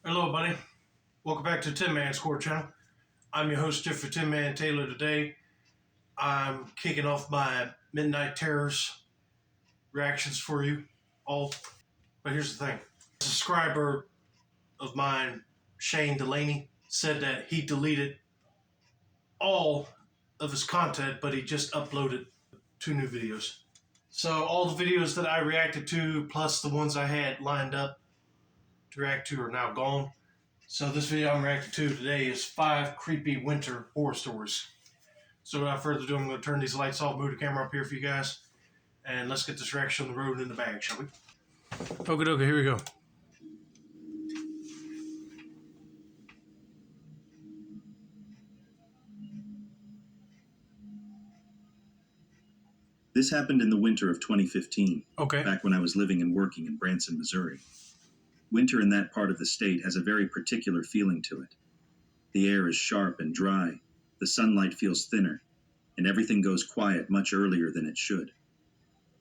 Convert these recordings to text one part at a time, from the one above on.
Hello, buddy. Welcome back to Tin Man Score Channel. I'm your host, Jeffrey Tin Man Taylor. Today, I'm kicking off my Midnight Terrors reactions for you all. But here's the thing. A subscriber of mine, Shane Delaney, said that he deleted all of his content, but he just uploaded 2 new videos. So all the videos that I reacted to, plus the ones I had lined up to react to, are now gone. So this video I'm reacting to today is 5 creepy winter horror stories. So without further ado, I'm going to turn these lights off, move the camera up here for you guys, and let's get this reaction on the road and in the bag, shall we? Okie dokie, here we go. This happened in the winter of 2015, Okay. back when I was living and working in Branson, Missouri. Winter in that part of the state has a very particular feeling to it. The air is sharp and dry, the sunlight feels thinner, and everything goes quiet much earlier than it should.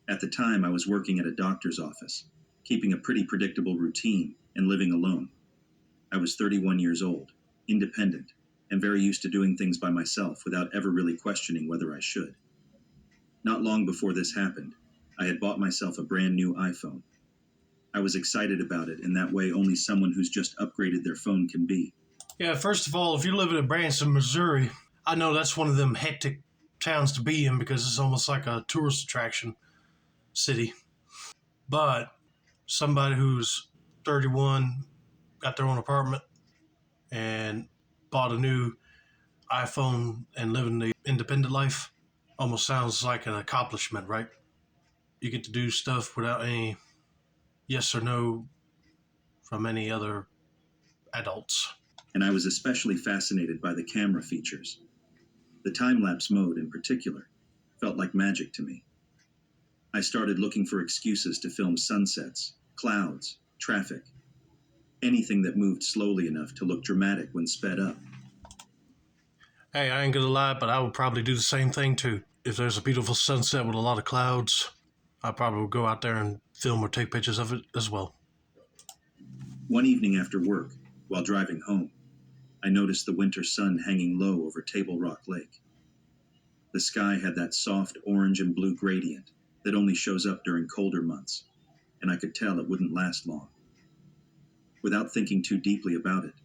At the time, I was working at a doctor's office, keeping a pretty predictable routine and living alone. I was 31 years old, independent, and very used to doing things by myself without ever really questioning whether I should. Not long before this happened, I had bought myself a brand new iPhone. I was excited about it in that way only someone who's just upgraded their phone can be. Yeah, first of all, if you're living in Branson, Missouri, I know that's one of them hectic towns to be in because it's almost like a tourist attraction city. But somebody who's 31, got their own apartment, and bought a new iPhone and living the independent life almost sounds like an accomplishment, right? You get to do stuff without any yes or no from any other adults. And I was especially fascinated by the camera features. The time-lapse mode in particular felt like magic to me. I started looking for excuses to film sunsets, clouds, traffic, anything that moved slowly enough to look dramatic when sped up. Hey, I ain't gonna lie, but I would probably do the same thing too. If there's a beautiful sunset with a lot of clouds, I probably would go out there and film or take pictures of it as well. One evening after work, while driving home, I noticed the winter sun hanging low over Table Rock Lake. The sky had that soft orange and blue gradient that only shows up during colder months, and I could tell it wouldn't last long. Without thinking too deeply about it,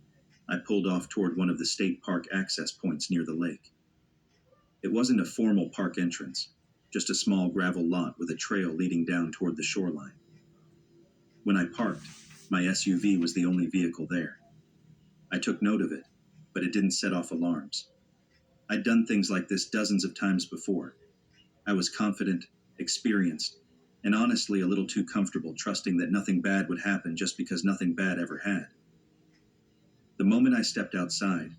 I pulled off toward one of the state park access points near the lake. It wasn't a formal park entrance, just a small gravel lot with a trail leading down toward the shoreline. When I parked, my SUV was the only vehicle there. I took note of it, but it didn't set off alarms. I'd done things like this dozens of times before. I was confident, experienced, and honestly a little too comfortable trusting that nothing bad would happen just because nothing bad ever had. The moment I stepped outside,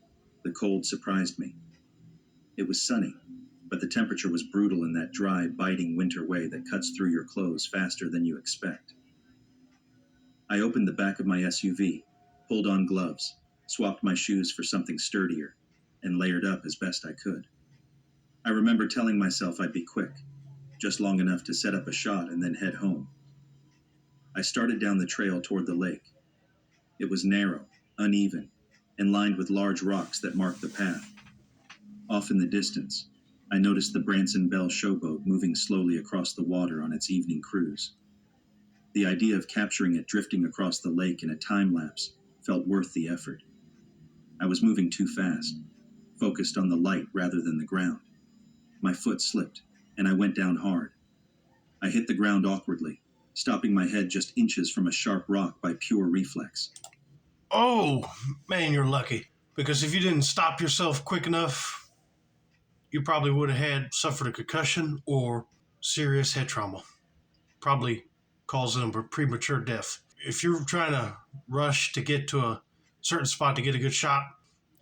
the cold surprised me. It was sunny, but the temperature was brutal in that dry, biting winter way that cuts through your clothes faster than you expect. I opened the back of my SUV, pulled on gloves, swapped my shoes for something sturdier, and layered up as best I could. I remember telling myself I'd be quick, just long enough to set up a shot and then head home. I started down the trail toward the lake. It was narrow, uneven, and lined with large rocks that marked the path. Off in the distance, I noticed the Branson Belle showboat moving slowly across the water on its evening cruise. The idea of capturing it drifting across the lake in a time lapse felt worth the effort. I was moving too fast, focused on the light rather than the ground. My foot slipped, and I went down hard. I hit the ground awkwardly, stopping my head just inches from a sharp rock by pure reflex. Oh, man, you're lucky. Because if you didn't stop yourself quick enough, you probably would have suffered a concussion or serious head trauma. Probably causing a premature death. If you're trying to rush to get to a certain spot to get a good shot,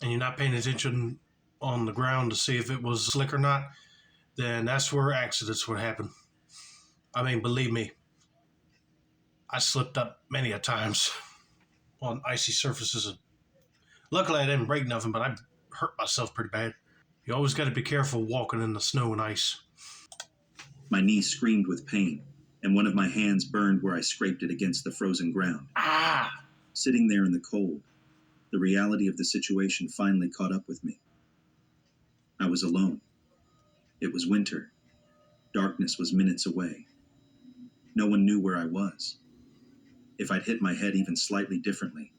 and you're not paying attention on the ground to see if it was slick or not, then that's where accidents would happen. I mean, believe me, I slipped up many a times on icy surfaces. Luckily, I didn't break nothing, but I hurt myself pretty bad. You always got to be careful walking in the snow and ice. My knee screamed with pain, and one of my hands burned where I scraped it against the frozen ground. Ah! Sitting there in the cold, the reality of the situation finally caught up with me. I was alone. It was winter. Darkness was minutes away. No one knew where I was. If I'd hit my head even slightly differently,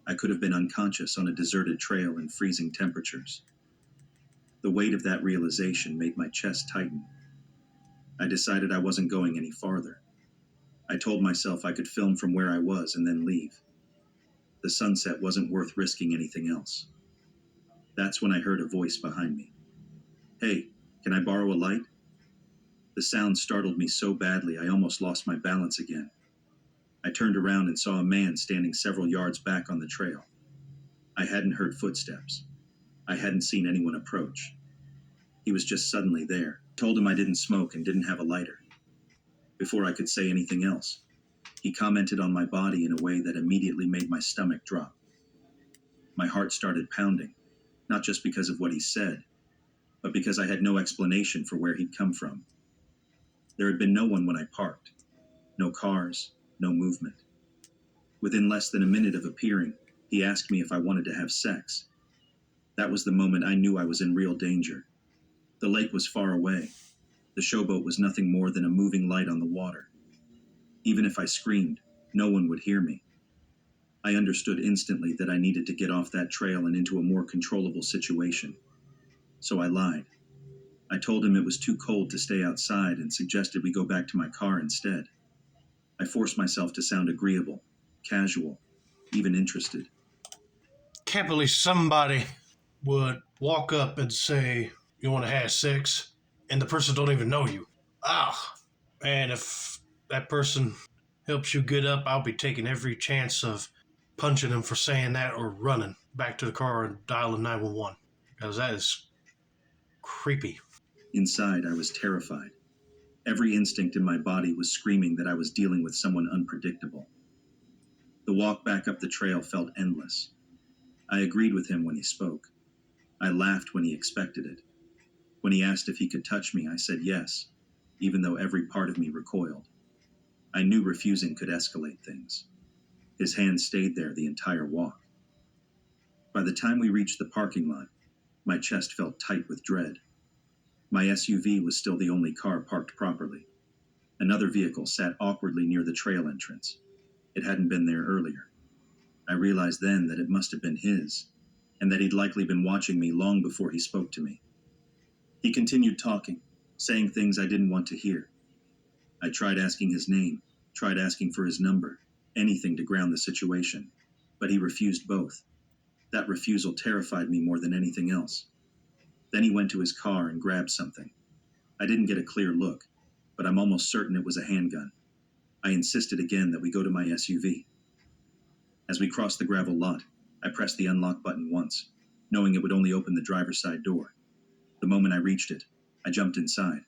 I could have been unconscious on a deserted trail in freezing temperatures. The weight of that realization made my chest tighten. I decided I wasn't going any farther. I told myself I could film from where I was and then leave. The sunset wasn't worth risking anything else. That's when I heard a voice behind me. "Hey, can I borrow a light?" The sound startled me so badly I almost lost my balance again. I turned around and saw a man standing several yards back on the trail. I hadn't heard footsteps. I hadn't seen anyone approach. He was just suddenly there. I told him I didn't smoke and didn't have a lighter. Before I could say anything else, he commented on my body in a way that immediately made my stomach drop. My heart started pounding, not just because of what he said, but because I had no explanation for where he'd come from. There had been no one when I parked. No cars, no movement. Within less than a minute of appearing, he asked me if I wanted to have sex. That was the moment I knew I was in real danger. The lake was far away. The showboat was nothing more than a moving light on the water. Even if I screamed, no one would hear me. I understood instantly that I needed to get off that trail and into a more controllable situation. So I lied. I told him it was too cold to stay outside and suggested we go back to my car instead. I forced myself to sound agreeable, casual, even interested. Can't believe somebody would walk up and say, "You want to have sex?" and the person don't even know you. Ah, and if that person helps you get up, I'll be taking every chance of punching him for saying that or running back to the car and dialing 911, because that is creepy. Inside, I was terrified. Every instinct in my body was screaming that I was dealing with someone unpredictable. The walk back up the trail felt endless. I agreed with him when he spoke. I laughed when he expected it. When he asked if he could touch me, I said yes, even though every part of me recoiled. I knew refusing could escalate things. His hand stayed there the entire walk. By the time we reached the parking lot, my chest felt tight with dread. My SUV was still the only car parked properly. Another vehicle sat awkwardly near the trail entrance. It hadn't been there earlier. I realized then that it must have been his, and that he'd likely been watching me long before he spoke to me. He continued talking, saying things I didn't want to hear. I tried asking his name, tried asking for his number, anything to ground the situation, but he refused both. That refusal terrified me more than anything else. Then he went to his car and grabbed something. I didn't get a clear look, but I'm almost certain it was a handgun. I insisted again that we go to my SUV. As we crossed the gravel lot, I pressed the unlock button once, knowing it would only open the driver's side door. The moment I reached it, I jumped inside.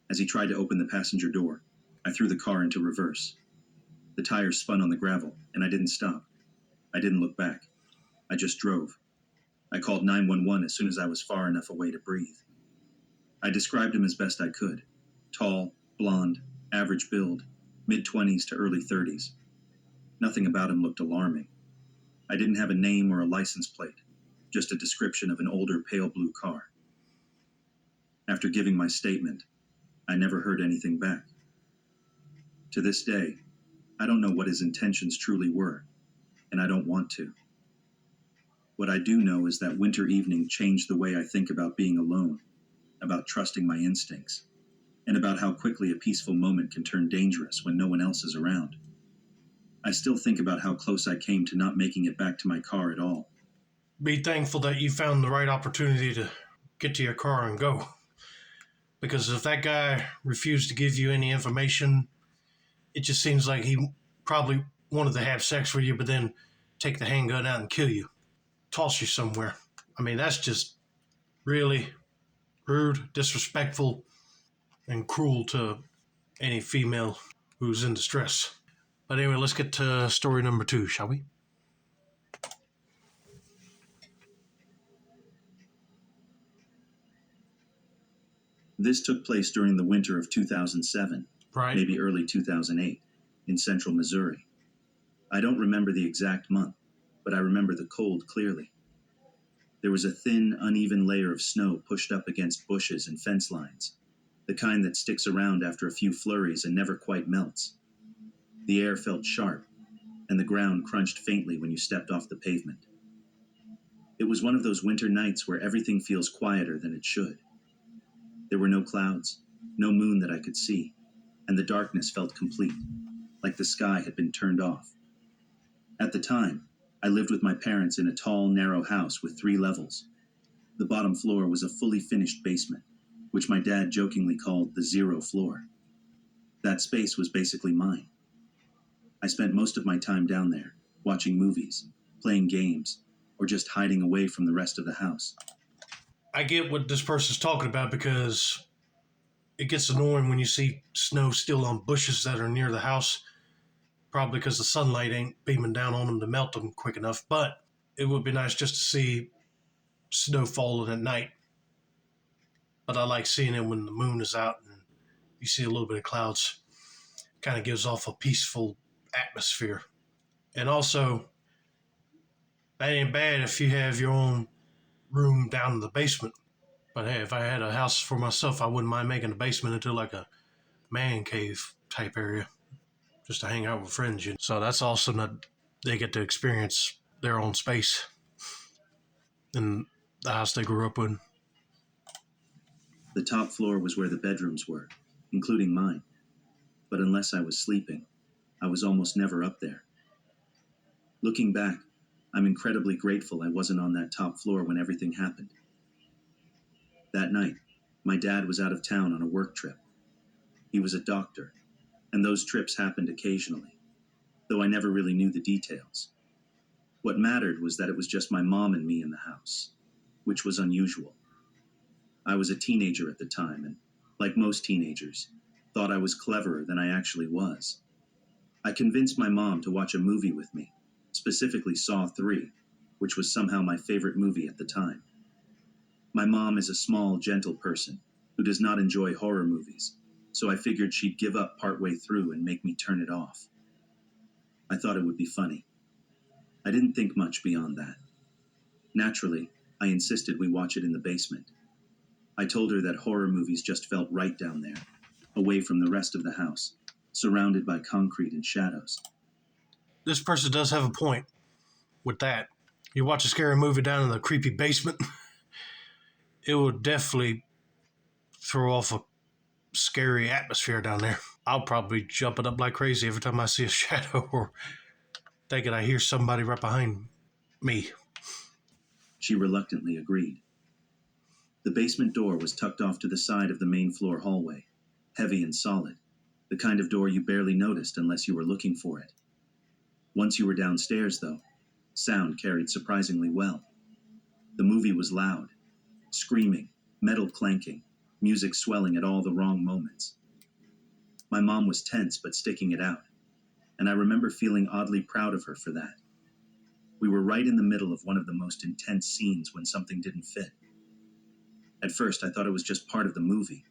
As he tried to open the passenger door, I threw the car into reverse. The tires spun on the gravel, and I didn't stop. I didn't look back. I just drove. I called 911 as soon as I was far enough away to breathe. I described him as best I could. Tall, blonde, average build, mid-20s to early 30s. Nothing about him looked alarming. I didn't have a name or a license plate, just a description of an older pale blue car. After giving my statement, I never heard anything back. To this day, I don't know what his intentions truly were, and I don't want to. What I do know is that winter evening changed the way I think about being alone, about trusting my instincts, and about how quickly a peaceful moment can turn dangerous when no one else is around. I still think about how close I came to not making it back to my car at all. Be thankful that you found the right opportunity to get to your car and go. Because if that guy refused to give you any information, it just seems like he probably wanted to have sex with you, but then take the handgun out and kill you, toss you somewhere. I mean, that's just really rude, disrespectful, and cruel to any female who's in distress. But anyway, let's get to story number 2, shall we? This took place during the winter of 2007, Right. maybe early 2008, in central Missouri. I don't remember the exact month, but I remember the cold clearly. There was a thin, uneven layer of snow pushed up against bushes and fence lines, the kind that sticks around after a few flurries and never quite melts. The air felt sharp, and the ground crunched faintly when you stepped off the pavement. It was one of those winter nights where everything feels quieter than it should. There were no clouds, no moon that I could see, and the darkness felt complete, like the sky had been turned off. At the time, I lived with my parents in a tall, narrow house with 3 levels. The bottom floor was a fully finished basement, which my dad jokingly called the 0 floor. That space was basically mine. I spent most of my time down there, watching movies, playing games, or just hiding away from the rest of the house. I get what this person's talking about because it gets annoying when you see snow still on bushes that are near the house, probably because the sunlight ain't beaming down on them to melt them quick enough. But it would be nice just to see snow falling at night. But I like seeing it when the moon is out and you see a little bit of clouds. Kind of gives off a peaceful atmosphere. And also, that ain't bad if you have your own room down in the basement. But hey, if I had a house for myself, I wouldn't mind making the basement into like a man cave type area, just to hang out with friends. You know? So that's awesome that they get to experience their own space in the house they grew up in. The top floor was where the bedrooms were, including mine. But unless I was sleeping, I was almost never up there. Looking back, I'm incredibly grateful I wasn't on that top floor when everything happened. That night, my dad was out of town on a work trip. He was a doctor, and those trips happened occasionally, though I never really knew the details. What mattered was that it was just my mom and me in the house, which was unusual. I was a teenager at the time, and like most teenagers, thought I was cleverer than I actually was. I convinced my mom to watch a movie with me, specifically Saw 3, which was somehow my favorite movie at the time. My mom is a small, gentle person who does not enjoy horror movies, so I figured she'd give up partway through and make me turn it off. I thought it would be funny. I didn't think much beyond that. Naturally, I insisted we watch it in the basement. I told her that horror movies just felt right down there, away from the rest of the house, surrounded by concrete and shadows. This person does have a point with that. You watch a scary movie down in the creepy basement, it would definitely throw off a scary atmosphere down there. I'll probably jump it up like crazy every time I see a shadow or thinking I hear somebody right behind me. She reluctantly agreed. The basement door was tucked off to the side of the main floor hallway, heavy and solid, the kind of door you barely noticed unless you were looking for it. Once you were downstairs, though, sound carried surprisingly well. The movie was loud, screaming, metal clanking, music swelling at all the wrong moments. My mom was tense but sticking it out, and I remember feeling oddly proud of her for that. We were right in the middle of one of the most intense scenes when something didn't fit. At first, I thought it was just part of the movie.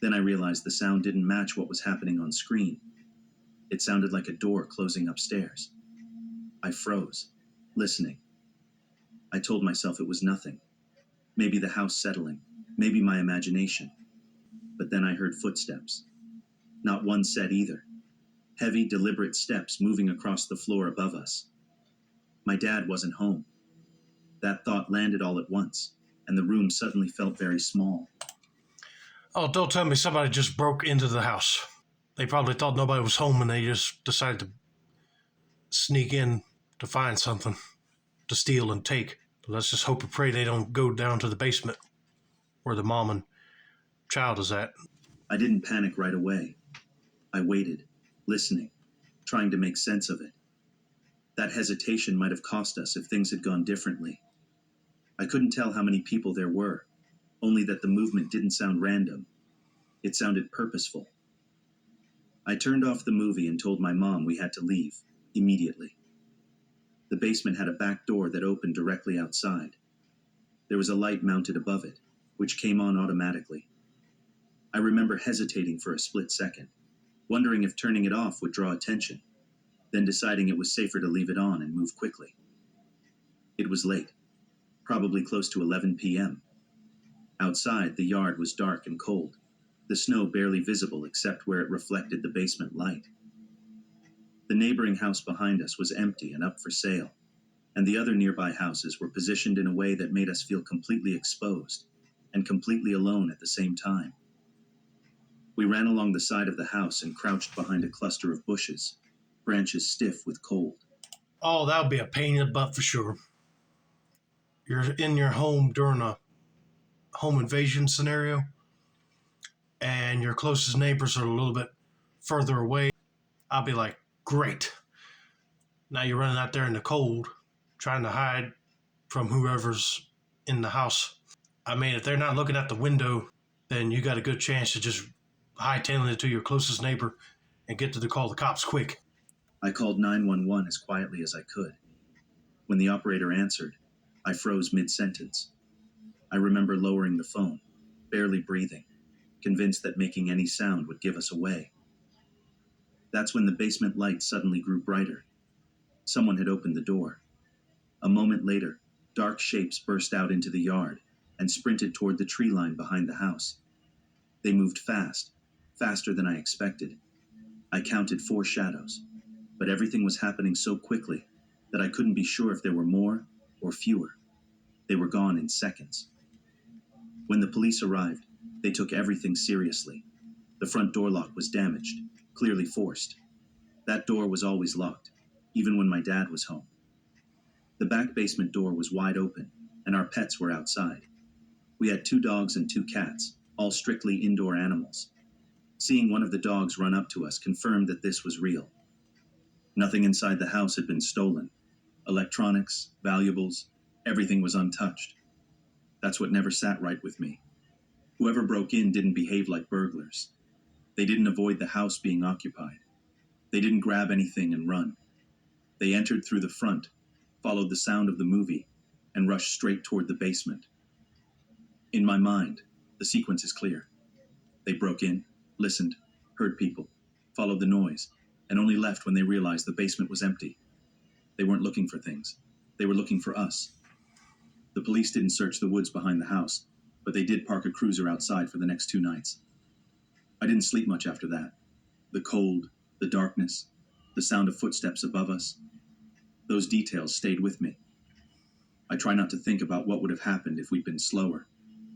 Then I realized the sound didn't match what was happening on screen. It sounded like a door closing upstairs. I froze, listening. I told myself it was nothing. Maybe the house settling, maybe my imagination. But then I heard footsteps. Not one set either. Heavy, deliberate steps moving across the floor above us. My dad wasn't home. That thought landed all at once, and the room suddenly felt very small. Oh, don't tell me somebody just broke into the house. They probably thought nobody was home and they just decided to sneak in to find something to steal and take. But let's just hope and pray they don't go down to the basement where the mom and child is at. I didn't panic right away. I waited, listening, trying to make sense of it. That hesitation might have cost us if things had gone differently. I couldn't tell how many people there were, only that the movement didn't sound random. It sounded purposeful. I turned off the movie and told my mom we had to leave, immediately. The basement had a back door that opened directly outside. There was a light mounted above it, which came on automatically. I remember hesitating for a split second, wondering if turning it off would draw attention. then deciding it was safer to leave it on and move quickly. It was late, probably close to 11 p.m. Outside, the yard was dark and cold, the snow barely visible except where it reflected the basement light. The neighboring house behind us was empty and up for sale, and the other nearby houses were positioned in a way that made us feel completely exposed and completely alone at the same time. We ran along the side of the house and crouched behind a cluster of bushes, branches stiff with cold. Oh, that would be a pain in the butt for sure. You're in your home during a home invasion scenario, and your closest neighbors are a little bit further away. I'll be like, great. Now you're running out there in the cold, trying to hide from whoever's in the house. I mean, if they're not looking at the window, then you got a good chance to just hightailing it to your closest neighbor and get to call the cops quick. I called 911 as quietly as I could. When the operator answered, I froze mid-sentence. I remember lowering the phone, barely breathing, convinced that making any sound would give us away. That's when the basement light suddenly grew brighter. Someone had opened the door. A moment later, dark shapes burst out into the yard and sprinted toward the tree line behind the house. They moved fast, faster than I expected. I counted 4 shadows, but everything was happening so quickly that I couldn't be sure if there were more or fewer. They were gone in seconds. When the police arrived, they took everything seriously. The front door lock was damaged, clearly forced. That door was always locked, even when my dad was home. The back basement door was wide open, and our pets were outside. We had 2 dogs and 2 cats, all strictly indoor animals. Seeing one of the dogs run up to us confirmed that this was real. Nothing inside the house had been stolen. Electronics, valuables, everything was untouched. That's what never sat right with me. Whoever broke in didn't behave like burglars. They didn't avoid the house being occupied. They didn't grab anything and run. They entered through the front, followed the sound of the movie, and rushed straight toward the basement. In my mind, the sequence is clear. They broke in, listened, heard people, followed the noise, and only left when they realized the basement was empty. They weren't looking for things. They were looking for us. The police didn't search the woods behind the house, but they did park a cruiser outside for the next 2 nights. I didn't sleep much after that. The cold, the darkness, the sound of footsteps above us. Those details stayed with me. I try not to think about what would have happened if we'd been slower,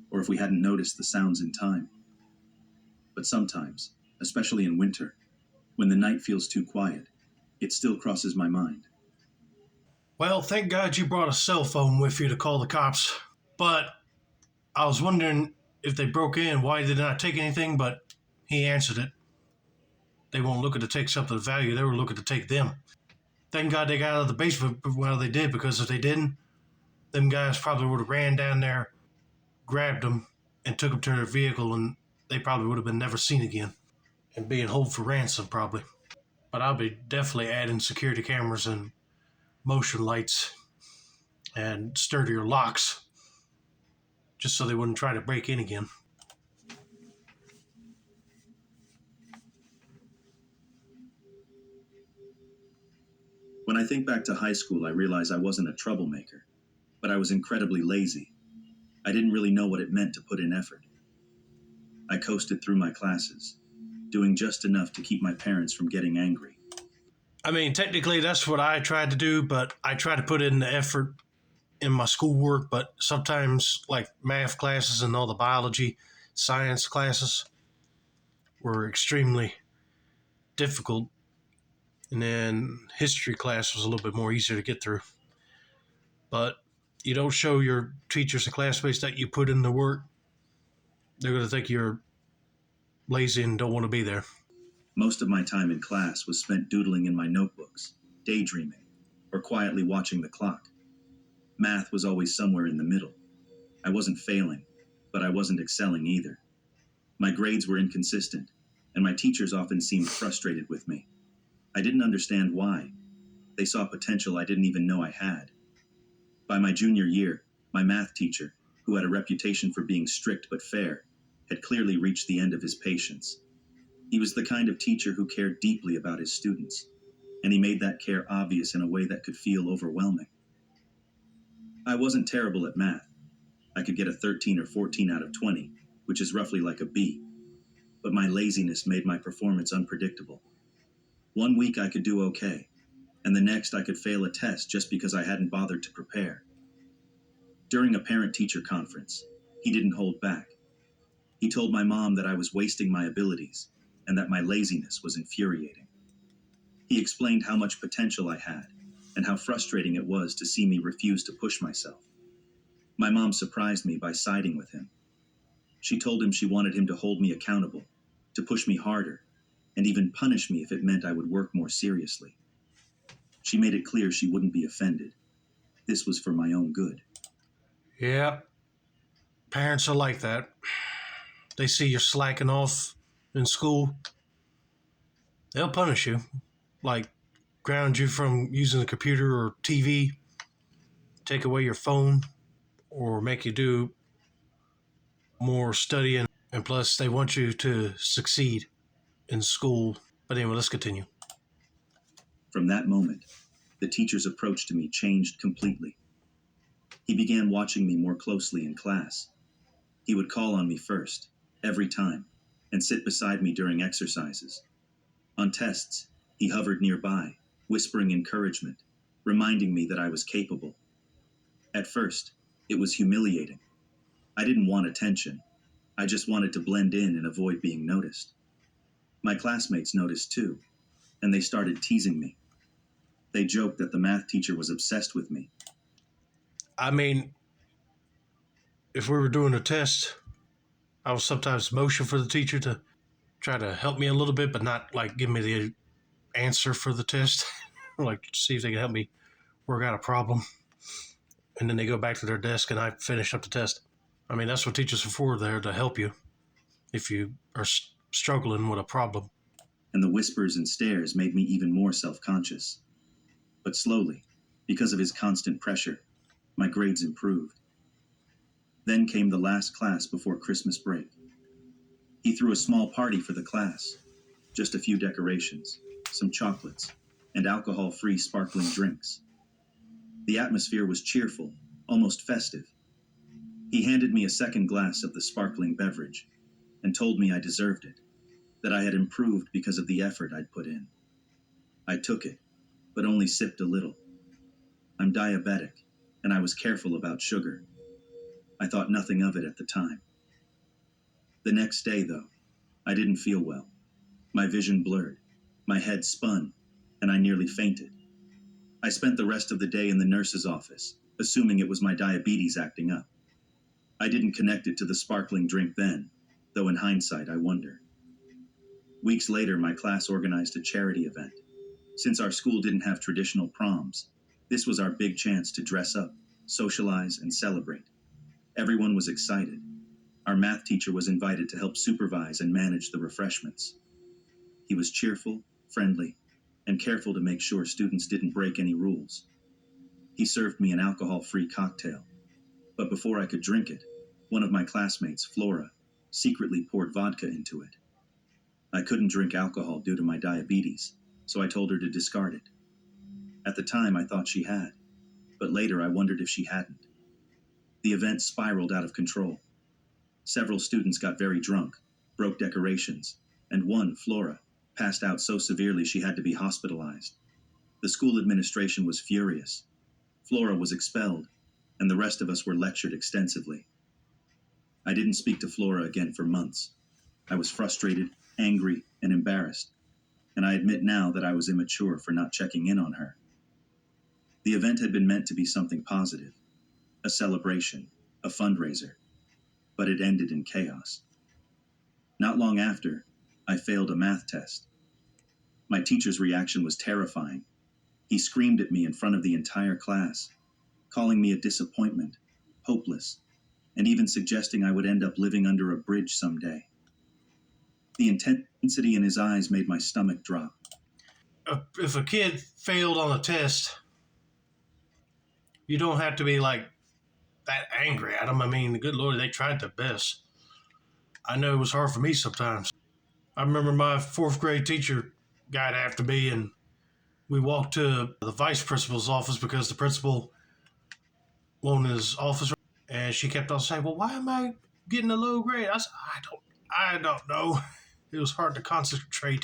or if we hadn't noticed the sounds in time. But sometimes, especially in winter, when the night feels too quiet, it still crosses my mind. Well, thank God you brought a cell phone with you to call the cops. But I was wondering if they broke in, why did they not take anything? But he answered it. They weren't looking to take something of value. They were looking to take them. Thank God they got out of the basement while they did, because if they didn't, them guys probably would have ran down there, grabbed them, and took them to their vehicle, and they probably would have been never seen again and being held for ransom probably. But I'll be definitely adding security cameras and motion lights and sturdier locks just so they wouldn't try to break in again. When I think back to high school, I realize I wasn't a troublemaker, but I was incredibly lazy. I didn't really know what it meant to put in effort. I coasted through my classes, doing just enough to keep my parents from getting angry. I mean, technically that's what I tried to do, but I tried to put in the effort in my schoolwork, but sometimes like math classes and all the biology, science classes were extremely difficult. And then history class was a little bit more easier to get through. But you don't show your teachers and classmates that you put in the work, they're going to think you're lazy and don't want to be there. Most of my time in class was spent doodling in my notebooks, daydreaming, or quietly watching the clock. Math was always somewhere in the middle. I wasn't failing, but I wasn't excelling either. My grades were inconsistent, and my teachers often seemed frustrated with me. I didn't understand why. They saw potential I didn't even know I had. By my junior year, my math teacher, who had a reputation for being strict but fair, had clearly reached the end of his patience. He was the kind of teacher who cared deeply about his students. and he made that care obvious in a way that could feel overwhelming. I wasn't terrible at math. I could get a 13 or 14 out of 20, which is roughly like a B, but my laziness made my performance unpredictable. One week I could do okay, and the next I could fail a test just because I hadn't bothered to prepare. During a parent-teacher conference, he didn't hold back. He told my mom that I was wasting my abilities and that my laziness was infuriating. He explained how much potential I had and how frustrating it was to see me refuse to push myself. My mom surprised me by siding with him. She told him she wanted him to hold me accountable, to push me harder, and even punish me if it meant I would work more seriously. She made it clear she wouldn't be offended. This was for my own good. Yeah, parents are like that. They see you're slacking off in school, they'll punish you, like ground you from using the computer or TV, take away your phone, or make you do more studying. And plus, they want you to succeed in school. But anyway, let's continue. From that moment, the teacher's approach to me changed completely. He began watching me more closely in class. He would call on me first, every time, and sit beside me during exercises. On tests, he hovered nearby, whispering encouragement, reminding me that I was capable. At first, it was humiliating. I didn't want attention. I just wanted to blend in and avoid being noticed. My classmates noticed too, and they started teasing me. They joked that the math teacher was obsessed with me. I mean, if we were doing a test, I would sometimes motion for the teacher to try to help me a little bit, but not like give me the answer for the test. Like see if they can help me work out a problem. And then they go back to their desk and I finish up the test. I mean, that's what teachers are for, there to help you if you are struggling with a problem. And the whispers and stares made me even more self-conscious. But slowly, because of his constant pressure, my grades improved. Then came the last class before Christmas break. He threw a small party for the class, just a few decorations, some chocolates, and alcohol-free sparkling drinks. The atmosphere was cheerful, almost festive. He handed me a second glass of the sparkling beverage and told me I deserved it, that I had improved because of the effort I'd put in. I took it, but only sipped a little. I'm diabetic, and I was careful about sugar. I thought nothing of it at the time. The next day, though, I didn't feel well. My vision blurred, my head spun, and I nearly fainted. I spent the rest of the day in the nurse's office, assuming it was my diabetes acting up. I didn't connect it to the sparkling drink then, though in hindsight I wonder. Weeks later, my class organized a charity event. Since our school didn't have traditional proms, this was our big chance to dress up, socialize, and celebrate. Everyone was excited. Our math teacher was invited to help supervise and manage the refreshments. He was cheerful, friendly, and careful to make sure students didn't break any rules. He served me an alcohol-free cocktail, but before I could drink it, one of my classmates, Flora, secretly poured vodka into it. I couldn't drink alcohol due to my diabetes, so I told her to discard it. At the time, I thought she had, but later I wondered if she hadn't. The event spiraled out of control. Several students got very drunk, broke decorations, and one, Flora, passed out so severely she had to be hospitalized. The school administration was furious. Flora was expelled, and the rest of us were lectured extensively. I didn't speak to Flora again for months. I was frustrated, angry, and embarrassed, and I admit now that I was immature for not checking in on her. The event had been meant to be something positive, a celebration, a fundraiser, but it ended in chaos. Not long after, I failed a math test. My teacher's reaction was terrifying. He screamed at me in front of the entire class, calling me a disappointment, hopeless, and even suggesting I would end up living under a bridge someday. The intensity in his eyes made my stomach drop. If a kid failed on a test, you don't have to be like that angry at them. I mean, good Lord, they tried their best. I know it was hard for me sometimes. I remember my fourth grade teacher got after me, and We walked to the vice principal's office because the principal wanted his office, and she kept on saying, "Well, why am I getting a low grade?" I said, I don't know. It was hard to concentrate.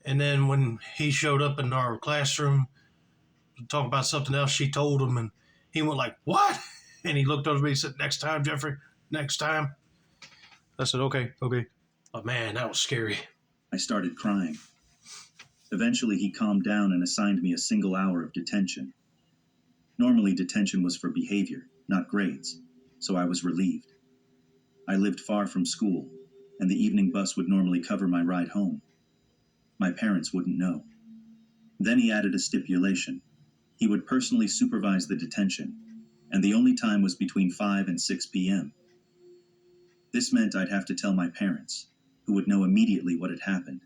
And then when he showed up in our classroom to talk about something else she told him, and he went like, "What?" And he looked over at me and said, "Next time, Jeffrey, next time." I said, okay. But man, that was scary. I started crying. Eventually, he calmed down and assigned me a single hour of detention. Normally, detention was for behavior, not grades, so I was relieved. I lived far from school, and the evening bus would normally cover my ride home. My parents wouldn't know. Then he added a stipulation. He would personally supervise the detention, and the only time was between 5 and 6 p.m. This meant I'd have to tell my parents, who would know immediately what had happened.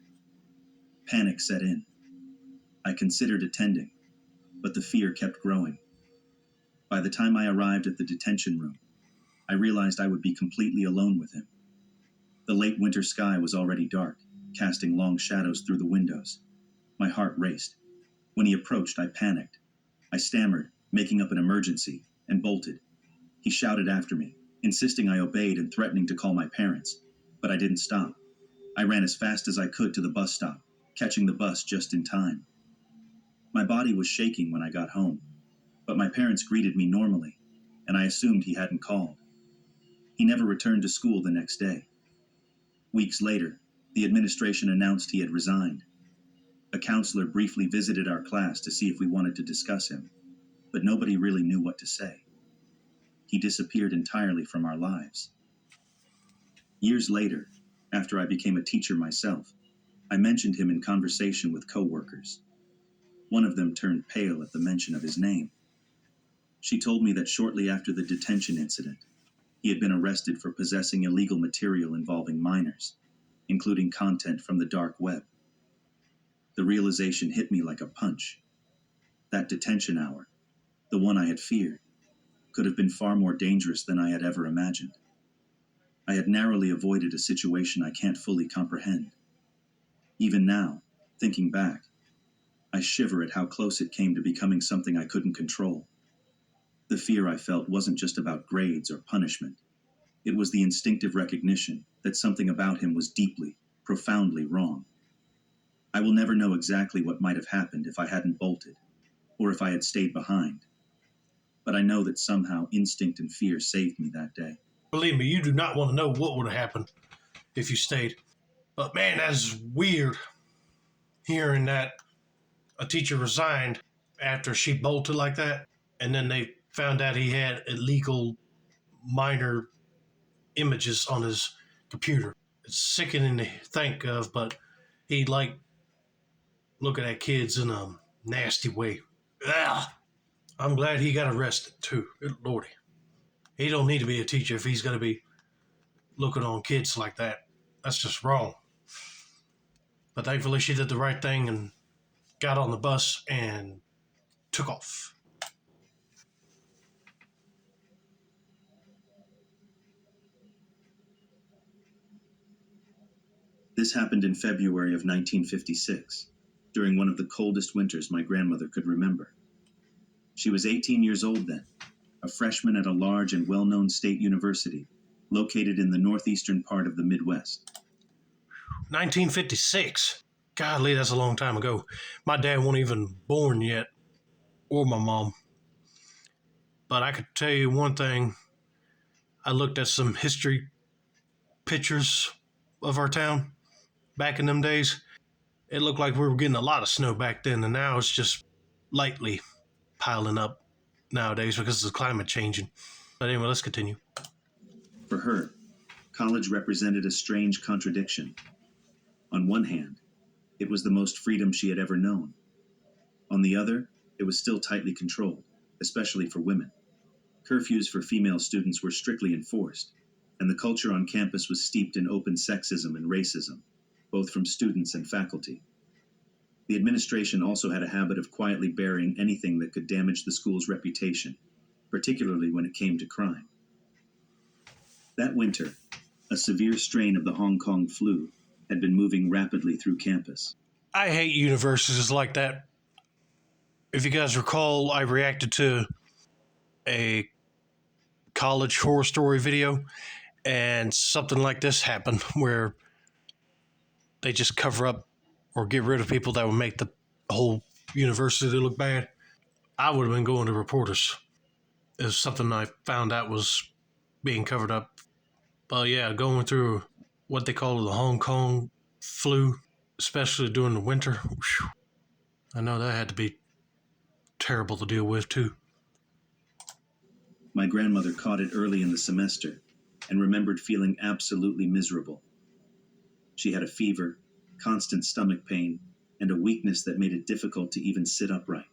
Panic set in. I considered attending, but the fear kept growing. By the time I arrived at the detention room, I realized I would be completely alone with him. The late winter sky was already dark, casting long shadows through the windows. My heart raced. When he approached, I panicked. I stammered, making up an emergency, and bolted. He shouted after me, insisting I obeyed and threatening to call my parents, but I didn't stop. I ran as fast as I could to the bus stop, catching the bus just in time. My body was shaking when I got home, but my parents greeted me normally, and I assumed he hadn't called. He never returned to school the next day. Weeks later, the administration announced he had resigned. A counselor briefly visited our class to see if we wanted to discuss him, but nobody really knew what to say. He disappeared entirely from our lives. Years later, after I became a teacher myself, I mentioned him in conversation with coworkers. One of them turned pale at the mention of his name. She told me that shortly after the detention incident, he had been arrested for possessing illegal material involving minors, including content from the dark web. The realization hit me like a punch. That detention hour, the one I had feared, could have been far more dangerous than I had ever imagined. I had narrowly avoided a situation I can't fully comprehend. Even now, thinking back, I shiver at how close it came to becoming something I couldn't control. The fear I felt wasn't just about grades or punishment. It was the instinctive recognition that something about him was deeply, profoundly wrong. I will never know exactly what might have happened if I hadn't bolted, or if I had stayed behind. But I know that somehow instinct and fear saved me that day. Believe me, you do not want to know what would have happened if you stayed. But man, that's weird hearing that a teacher resigned after she bolted like that, and then they found out he had illegal minor images on his computer. It's sickening to think of, but he like looking at kids in a nasty way. Ugh. I'm glad he got arrested too. Good Lordy. He don't need to be a teacher if he's going to be looking on kids like that. That's just wrong. But thankfully she did the right thing and got on the bus and took off. This happened in February of 1956, during one of the coldest winters my grandmother could remember. She was 18 years old then, a freshman at a large and well-known state university located in the northeastern part of the Midwest. 1956. Golly, that's a long time ago. My dad wasn't even born yet, or my mom. But I could tell you one thing. I looked at some history pictures of our town back in them days. It looked like we were getting a lot of snow back then, and now it's just lightly piling up nowadays because of the climate changing. But anyway, let's continue. For her, college represented a strange contradiction. On one hand, it was the most freedom she had ever known. On the other, it was still tightly controlled, especially for women. Curfews for female students were strictly enforced, and the culture on campus was steeped in open sexism and racism, both from students and faculty. The administration also had a habit of quietly burying anything that could damage the school's reputation, particularly when it came to crime. That winter, a severe strain of the Hong Kong flu had been moving rapidly through campus. I hate universities like that. If you guys recall, I reacted to a college horror story video, and something like this happened where they just cover up or get rid of people that would make the whole university look bad. I would have been going to reporters. It was something I found out was being covered up. But yeah, going through what they call the Hong Kong flu, especially during the winter. Whew, I know that had to be terrible to deal with too. My grandmother caught it early in the semester and remembered feeling absolutely miserable. She had a fever, constant stomach pain, and a weakness that made it difficult to even sit upright.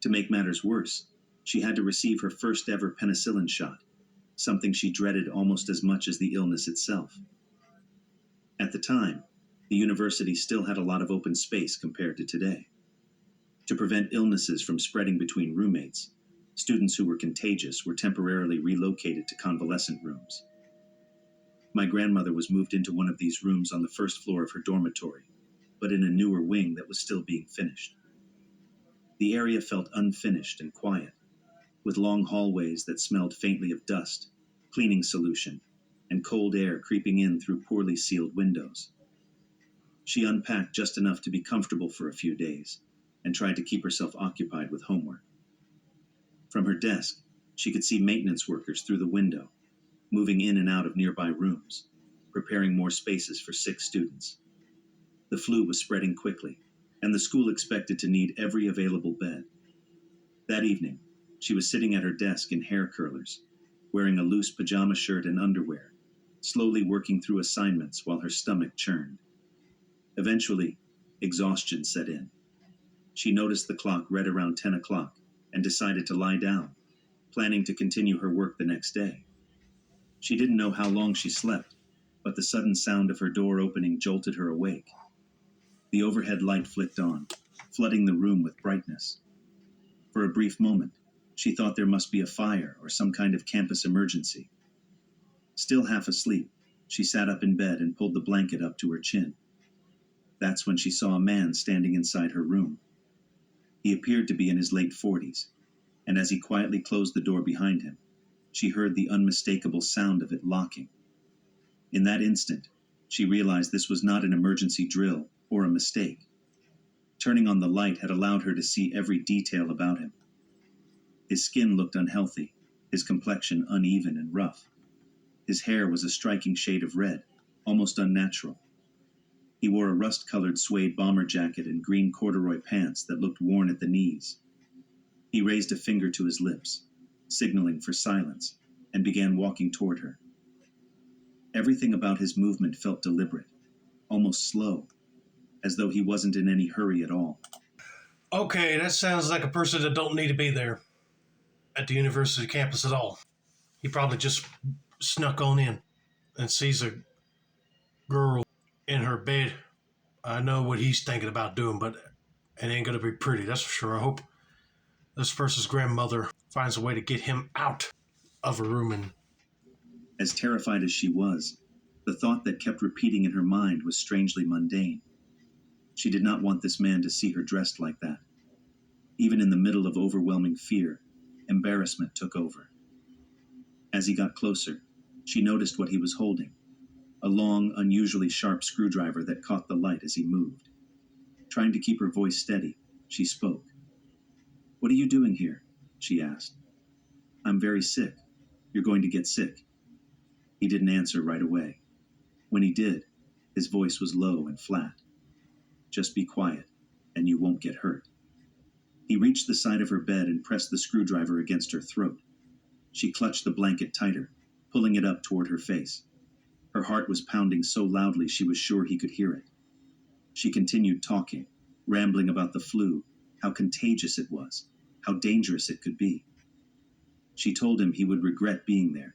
To make matters worse, she had to receive her first ever penicillin shot, something she dreaded almost as much as the illness itself. At the time, the university still had a lot of open space compared to today. To prevent illnesses from spreading between roommates, students who were contagious were temporarily relocated to convalescent rooms. My grandmother was moved into one of these rooms on the first floor of her dormitory, but in a newer wing that was still being finished. The area felt unfinished and quiet, with long hallways that smelled faintly of dust, cleaning solution, and cold air creeping in through poorly sealed windows. She unpacked just enough to be comfortable for a few days and tried to keep herself occupied with homework. From her desk, she could see maintenance workers through the window, moving in and out of nearby rooms, preparing more spaces for sick students. The flu was spreading quickly, and the school expected to need every available bed. That evening, she was sitting at her desk in hair curlers, wearing a loose pajama shirt and underwear, slowly working through assignments while her stomach churned. Eventually, exhaustion set in. She noticed the clock read around 10 o'clock and decided to lie down, planning to continue her work the next day. She didn't know how long she slept, but the sudden sound of her door opening jolted her awake. The overhead light flicked on, flooding the room with brightness. For a brief moment, she thought there must be a fire or some kind of campus emergency. Still half asleep, she sat up in bed and pulled the blanket up to her chin. That's when she saw a man standing inside her room. He appeared to be in his late 40s, and as he quietly closed the door behind him, she heard the unmistakable sound of it locking. In that instant, she realized this was not an emergency drill or a mistake. Turning on the light had allowed her to see every detail about him. His skin looked unhealthy, his complexion uneven and rough. His hair was a striking shade of red, almost unnatural. He wore a rust-colored suede bomber jacket and green corduroy pants that looked worn at the knees. He raised a finger to his lips, signaling for silence, and began walking toward her. Everything about his movement felt deliberate, almost slow, as though he wasn't in any hurry at all. Okay, that sounds like a person that don't need to be there at the university campus at all. He probably just snuck on in and sees a girl in her bed. I know what he's thinking about doing, but it ain't gonna be pretty, that's for sure. I hope this person's grandmother finds a way to get him out of her room. And As terrified as she was, the thought that kept repeating in her mind was strangely mundane. She did not want this man to see her dressed like that. Even in the middle of overwhelming fear, embarrassment took over. As he got closer, she noticed what he was holding, a long, unusually sharp screwdriver that caught the light as he moved. Trying to keep her voice steady, she spoke. "What are you doing here?" she asked. "I'm very sick. You're going to get sick." He didn't answer right away. When he did, his voice was low and flat. "Just be quiet, and you won't get hurt." He reached the side of her bed and pressed the screwdriver against her throat. She clutched the blanket tighter, pulling it up toward her face. Her heart was pounding so loudly she was sure he could hear it. She continued talking, rambling about the flu, how contagious it was, how dangerous it could be. She told him he would regret being there.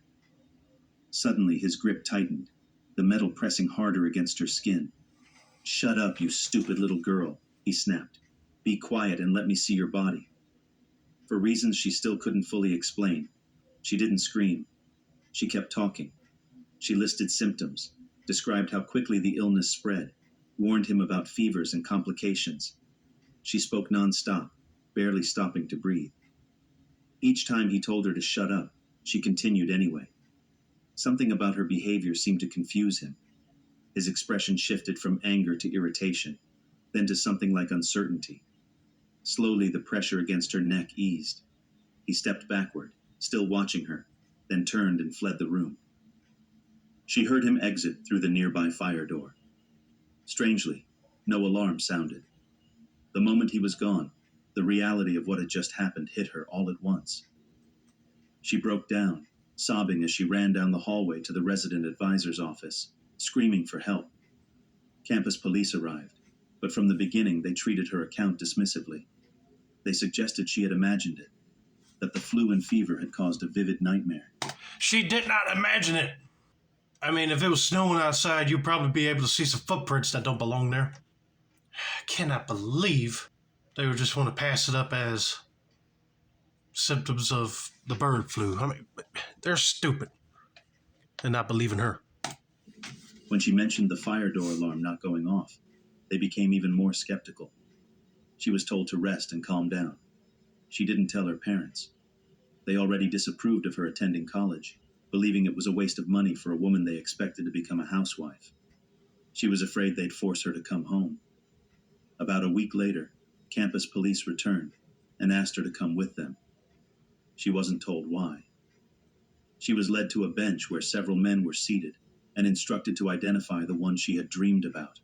Suddenly his grip tightened, the metal pressing harder against her skin. "Shut up, you stupid little girl," he snapped. "Be quiet and let me see your body." For reasons she still couldn't fully explain, she didn't scream. She kept talking. She listed symptoms, described how quickly the illness spread, warned him about fevers and complications. She spoke nonstop, barely stopping to breathe. Each time he told her to shut up, she continued anyway. Something about her behavior seemed to confuse him. His expression shifted from anger to irritation, then to something like uncertainty. Slowly, the pressure against her neck eased. He stepped backward, still watching her, then turned and fled the room. She heard him exit through the nearby fire door. Strangely, no alarm sounded. The moment he was gone, the reality of what had just happened hit her all at once. She broke down, sobbing as she ran down the hallway to the resident advisor's office, screaming for help. Campus police arrived, but from the beginning they treated her account dismissively. They suggested she had imagined it, that the flu and fever had caused a vivid nightmare. She did not imagine it. I mean, if it was snowing outside, you'd probably be able to see some footprints that don't belong there. I cannot believe they would just want to pass it up as symptoms of the bird flu. I mean, they're stupid and not believe in her. When she mentioned the fire door alarm not going off, they became even more skeptical. She was told to rest and calm down. She didn't tell her parents. They already disapproved of her attending college, believing it was a waste of money for a woman they expected to become a housewife. She was afraid they'd force her to come home. About a week later, campus police returned and asked her to come with them. She wasn't told why. She was led to a bench where several men were seated and instructed to identify the one she had dreamed about.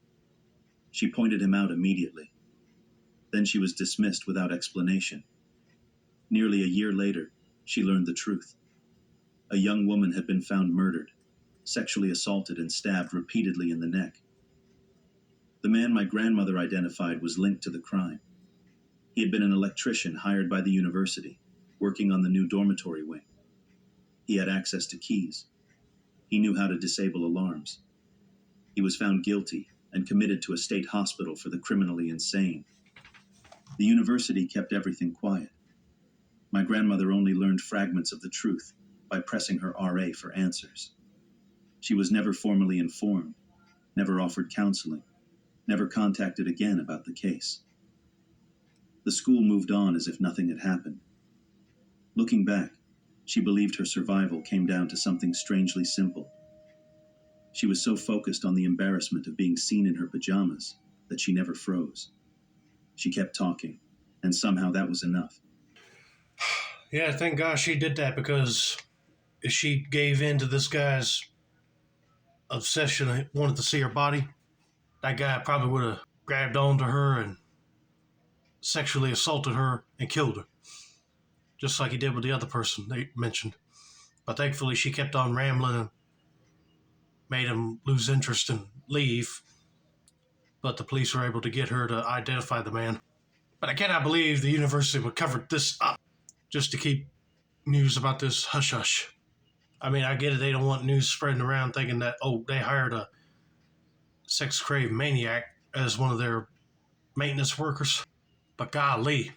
She pointed him out immediately. Then she was dismissed without explanation. Nearly a year later, she learned the truth. A young woman had been found murdered, sexually assaulted and stabbed repeatedly in the neck. The man my grandmother identified was linked to the crime. He had been an electrician hired by the university, working on the new dormitory wing. He had access to keys. He knew how to disable alarms. He was found guilty and committed to a state hospital for the criminally insane. The university kept everything quiet. My grandmother only learned fragments of the truth by pressing her RA for answers. She was never formally informed, never offered counseling, never contacted again about the case. The school moved on as if nothing had happened. Looking back, she believed her survival came down to something strangely simple. She was so focused on the embarrassment of being seen in her pajamas that she never froze. She kept talking, and somehow that was enough. Yeah, thank God she did that, because if she gave in to this guy's obsession and wanted to see her body, that guy probably would have grabbed onto her and sexually assaulted her and killed her, just like he did with the other person they mentioned. But thankfully she kept on rambling and made him lose interest and leave. But the police were able to get her to identify the man. But I cannot believe the university would cover this up just to keep news about this hush-hush. I mean, I get it, they don't want news spreading around thinking that, oh, they hired a sex-craved maniac as one of their maintenance workers. But golly,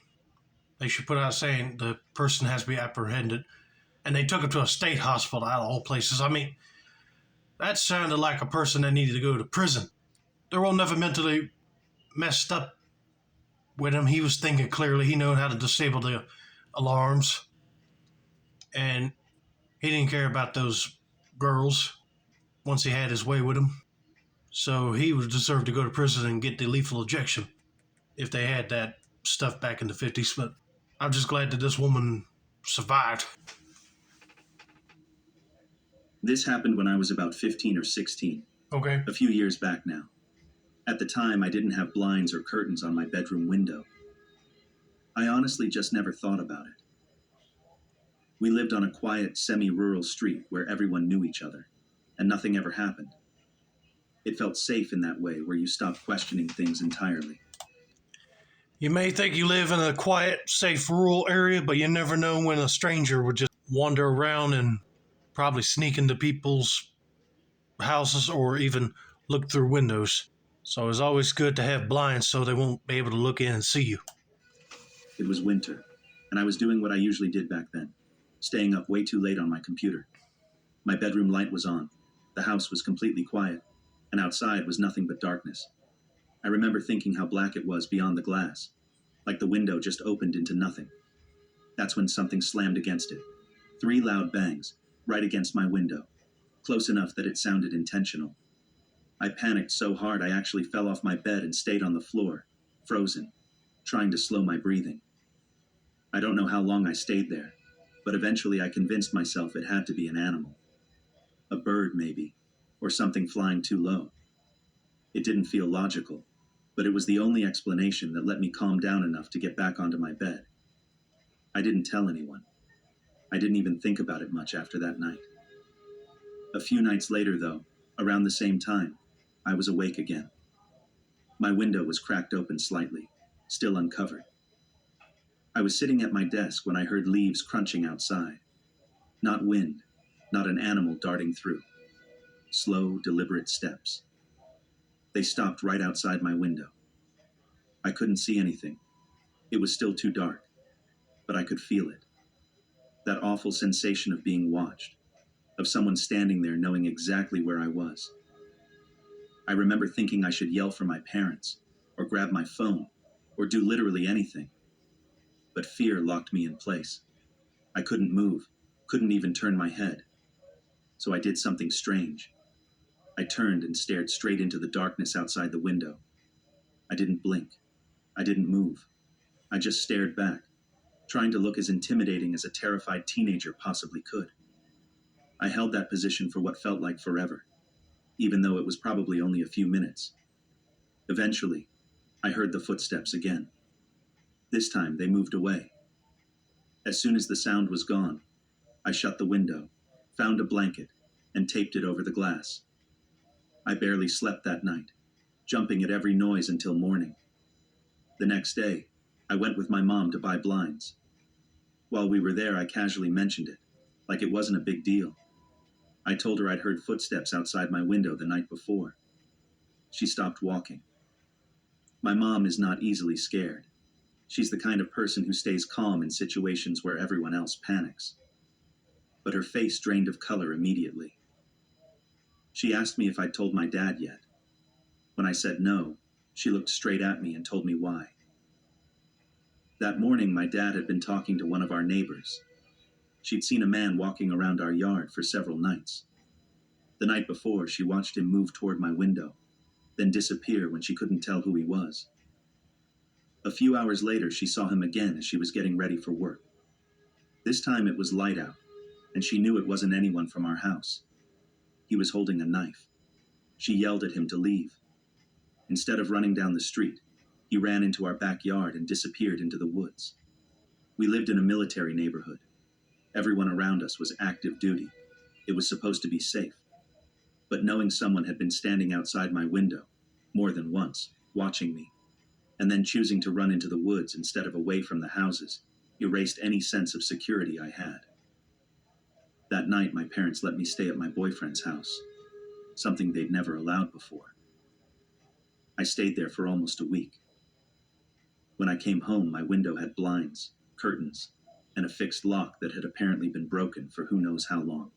they should put out saying the person has to be apprehended. And they took him to a state hospital out of all places. I mean, that sounded like a person that needed to go to prison. They were all never mentally messed up with him. He was thinking clearly. He knew how to disable the alarms. And he didn't care about those girls once he had his way with them. So he would deserve to go to prison and get the lethal injection if they had that stuff back in the 50s. But I'm just glad that this woman survived. This happened when I was about 15 or 16. Okay. A few years back now. At the time, I didn't have blinds or curtains on my bedroom window. I honestly just never thought about it. We lived on a quiet, semi-rural street where everyone knew each other, and nothing ever happened. It felt safe in that way, where you stop questioning things entirely. You may think you live in a quiet, safe, rural area, but you never know when a stranger would just wander around and probably sneak into people's houses or even look through windows. So it's always good to have blinds so they won't be able to look in and see you. It was winter, and I was doing what I usually did back then, staying up way too late on my computer. My bedroom light was on, the house was completely quiet, and outside was nothing but darkness. I remember thinking how black it was beyond the glass, like the window just opened into nothing. That's when something slammed against it. 3 loud bangs, right against my window, close enough that it sounded intentional. I panicked so hard I actually fell off my bed and stayed on the floor, frozen, trying to slow my breathing. I don't know how long I stayed there, but eventually I convinced myself it had to be an animal. A bird, maybe, or something flying too low. It didn't feel logical, but it was the only explanation that let me calm down enough to get back onto my bed. I didn't tell anyone. I didn't even think about it much after that night. A few nights later, though, around the same time, I was awake again. My window was cracked open slightly, still uncovered. I was sitting at my desk when I heard leaves crunching outside. Not wind, not an animal darting through. Slow, deliberate steps. They stopped right outside my window. I couldn't see anything. It was still too dark, but I could feel it. That awful sensation of being watched, of someone standing there knowing exactly where I was. I remember thinking I should yell for my parents, or grab my phone, or do literally anything. But fear locked me in place. I couldn't move, couldn't even turn my head. So I did something strange. I turned and stared straight into the darkness outside the window. I didn't blink. I didn't move. I just stared back, trying to look as intimidating as a terrified teenager possibly could. I held that position for what felt like forever, even though it was probably only a few minutes. Eventually, I heard the footsteps again. This time, they moved away. As soon as the sound was gone, I shut the window, found a blanket, and taped it over the glass. I barely slept that night, jumping at every noise until morning. The next day, I went with my mom to buy blinds. While we were there, I casually mentioned it, like it wasn't a big deal. I told her I'd heard footsteps outside my window the night before. She stopped walking. My mom is not easily scared. She's the kind of person who stays calm in situations where everyone else panics. But her face drained of color immediately. She asked me if I'd told my dad yet. When I said no, she looked straight at me and told me why. That morning, my dad had been talking to one of our neighbors. She'd seen a man walking around our yard for several nights. The night before, she watched him move toward my window, then disappear when she couldn't tell who he was. A few hours later, she saw him again as she was getting ready for work. This time it was light out, and she knew it wasn't anyone from our house. He was holding a knife. She yelled at him to leave. Instead of running down the street, he ran into our backyard and disappeared into the woods. We lived in a military neighborhood. Everyone around us was active duty. It was supposed to be safe. But knowing someone had been standing outside my window, more than once, watching me, and then choosing to run into the woods instead of away from the houses, erased any sense of security I had. That night, my parents let me stay at my boyfriend's house, something they'd never allowed before. I stayed there for almost a week. When I came home, my window had blinds, curtains, and a fixed lock that had apparently been broken for who knows how long.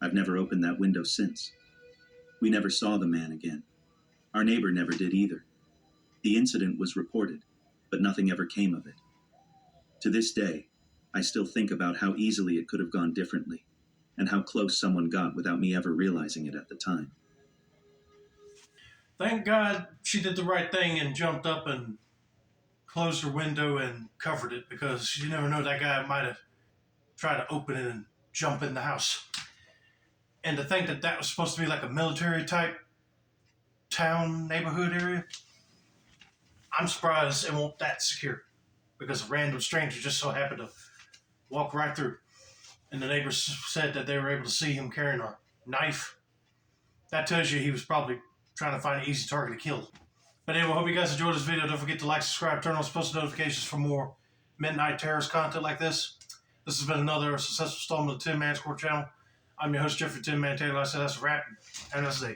I've never opened that window since. We never saw the man again. Our neighbor never did either. The incident was reported, but nothing ever came of it. To this day, I still think about how easily it could have gone differently, and how close someone got without me ever realizing it at the time. Thank God she did the right thing and jumped up and closed her window and covered it, because you never know, that guy might have tried to open it and jump in the house. And to think that that was supposed to be like a military type town, neighborhood area, I'm surprised it won't that secure, because a random stranger just so happened to walk right through. And the neighbors said that they were able to see him carrying a knife. That tells you he was probably trying to find an easy target to kill. But anyway, I hope you guys enjoyed this video. Don't forget to like, subscribe, turn on post notifications for more Midnight Terrorist content like this. This has been another successful installment of the Tin Man Score channel. I'm your host, Jeffrey Tin Man Taylor. I said that's a wrap. Have a nice day.